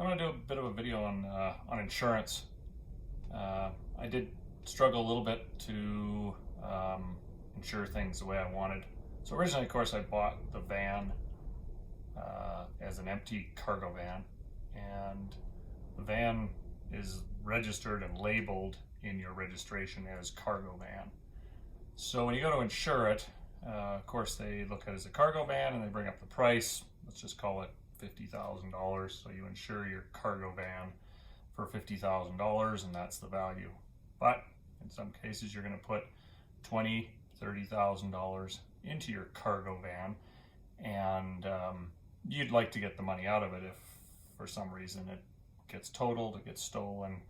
I want to do a bit of a video on insurance. I did struggle a little bit to insure things the way I wanted. So originally, of course, I bought the van as an empty cargo van, and the van is registered and labeled in your registration as cargo van. So when you go to insure it, of course, they look at it as a cargo van and they bring up the price. Let's just call it $50,000. So you insure your cargo van for $50,000, and that's the value. But in some cases, you're going to put $20,000, $30,000 into your cargo van, and you'd like to get the money out of it if for some reason it gets totaled, it gets stolen,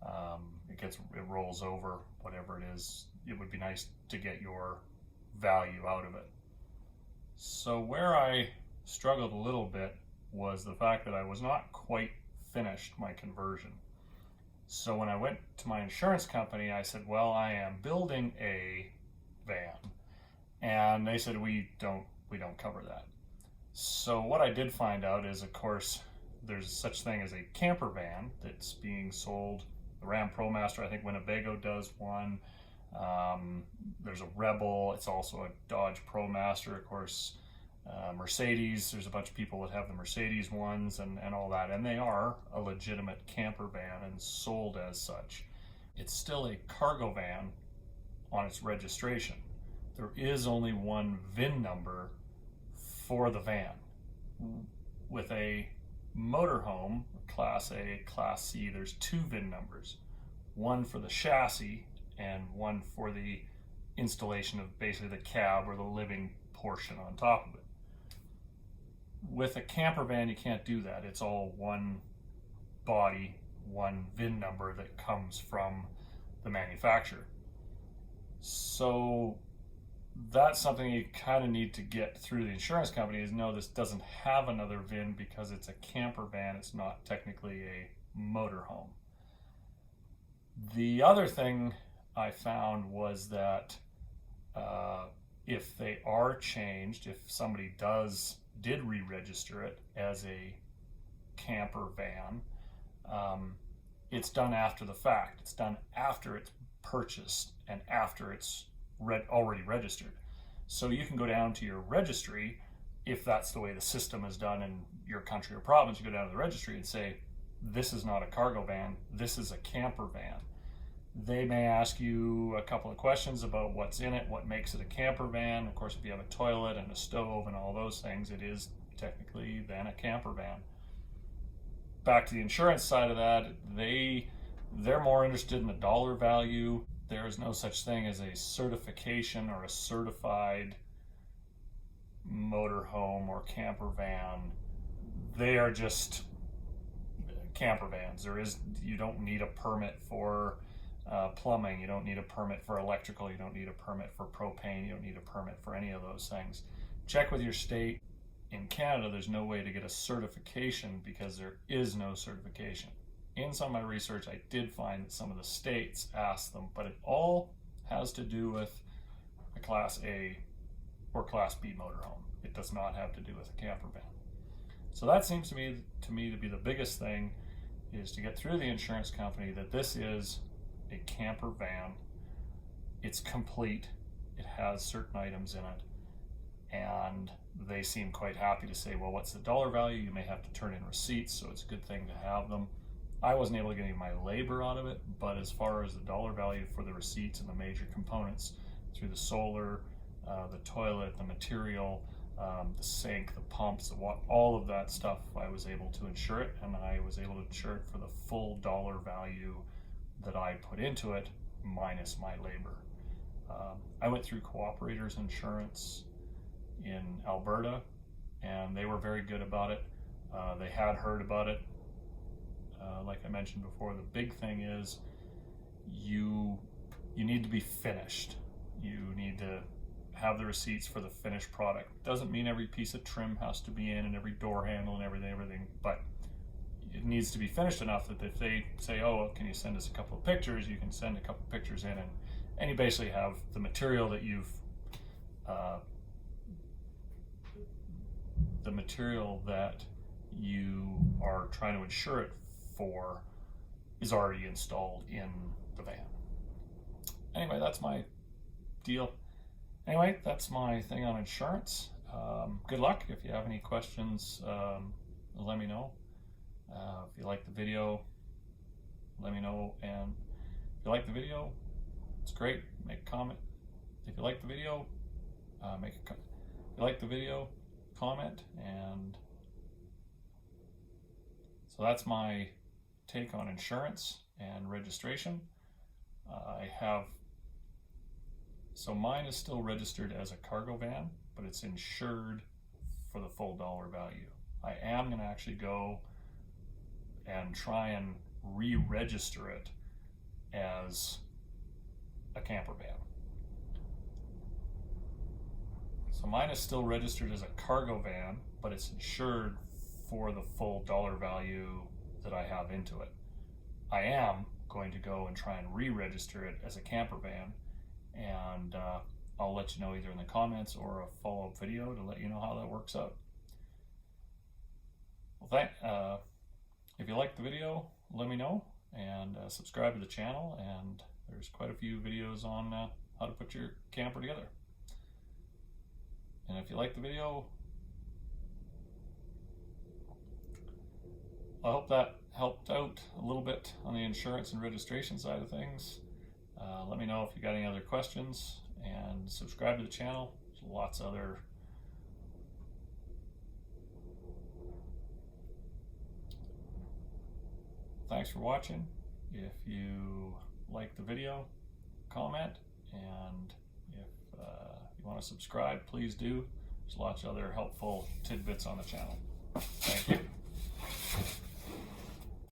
it rolls over, whatever it is. It would be nice to get your value out of it. So where I struggled a little bit was the fact that I was not quite finished my conversion. So when I went to my insurance company, I said, well, I am building a van. And they said, we don't cover that. So what I did find out is, of course, there's such thing as a camper van that's being sold. The Ram ProMaster, I think Winnebago does one. There's a Rebel. It's also a Dodge ProMaster, of course. Mercedes, there's a bunch of people that have the Mercedes ones and all that, and they are a legitimate camper van and sold as such. It's still a cargo van on its registration. There is only one VIN number for the van. With a motorhome, Class A, Class C, there's two VIN numbers. One for the chassis and one for the installation of basically the cab or the living portion on top of it. With a camper van, you can't do that. It's all one body, one VIN number that comes from the manufacturer. So that's something you kind of need to get through the insurance company is, no, this doesn't have another VIN because it's a camper van. It's not technically a motorhome. The other thing I found was that if they are changed, if somebody did re-register it as a camper van, it's done after the fact. It's done after it's purchased and after it's already registered. So you can go down to your registry, if that's the way the system is done in your country or province, you go down to the registry and say, this is not a cargo van, this is a camper van. They may ask you a couple of questions about what's in it, what makes it a camper van. Of course, if you have a toilet and a stove and all those things, it is technically then a camper van. Back to the insurance side of that, they're more interested in the dollar value. There is no such thing as a certification or a certified motorhome or camper van. They are just camper vans. You don't need a permit for plumbing, you don't need a permit for electrical, you don't need a permit for propane, you don't need a permit for any of those things. Check with your state. In Canada, there's no way to get a certification because there is no certification. In some of my research, I did find that some of the states ask them, but it all has to do with a Class A or Class B motorhome. It does not have to do with a camper van. So that seems to me to be the biggest thing, is to get through the insurance company that this is a camper van. It's complete. It has certain items in it, and they seem quite happy to say, well, what's the dollar value? You may have to turn in receipts, so it's a good thing to have them. I wasn't able to get any of my labor out of it, but as far as the dollar value for the receipts and the major components through the solar, the toilet, the material, the sink, the pumps, the water, all of that stuff, I was able to insure it, and I was able to insure it for the full dollar value that I put into it minus my labor. I went through Cooperators Insurance in Alberta, and they were very good about it. They had heard about it. Like I mentioned before, the big thing is you need to be finished. You need to have the receipts for the finished product. Doesn't mean every piece of trim has to be in and every door handle and everything, but it needs to be finished enough that if they say, oh, can you send us a couple of pictures, you can send a couple of pictures in, and you basically have the material that you've you are trying to insure it for is already installed in the van. Anyway, that's my deal. Anyway, that's my thing on insurance. Good luck. If you have any questions, let me know. If you like the video, let me know. And if you like the video, it's great. Make a comment. If you like the video, if you like the video, comment. And so that's my take on insurance and registration. So mine is still registered as a cargo van, but it's insured for the full dollar value. I am going to actually go and try and re-register it as a camper van. So mine is still registered as a cargo van, but it's insured for the full dollar value that I have into it. I am going to go and try and re-register it as a camper van, and I'll let you know either in the comments or a follow-up video to let you know how that works out. Well, if you like the video, let me know, and subscribe to the channel, and there's quite a few videos on how to put your camper together. And if you like the video, I hope that helped out a little bit on the insurance and registration side of things. Let me know if you got any other questions, and subscribe to the channel. There's lots of other Thanks for watching. If you like the video, comment, and if you want to subscribe, please do. There's lots of other helpful tidbits on the channel. Thank you.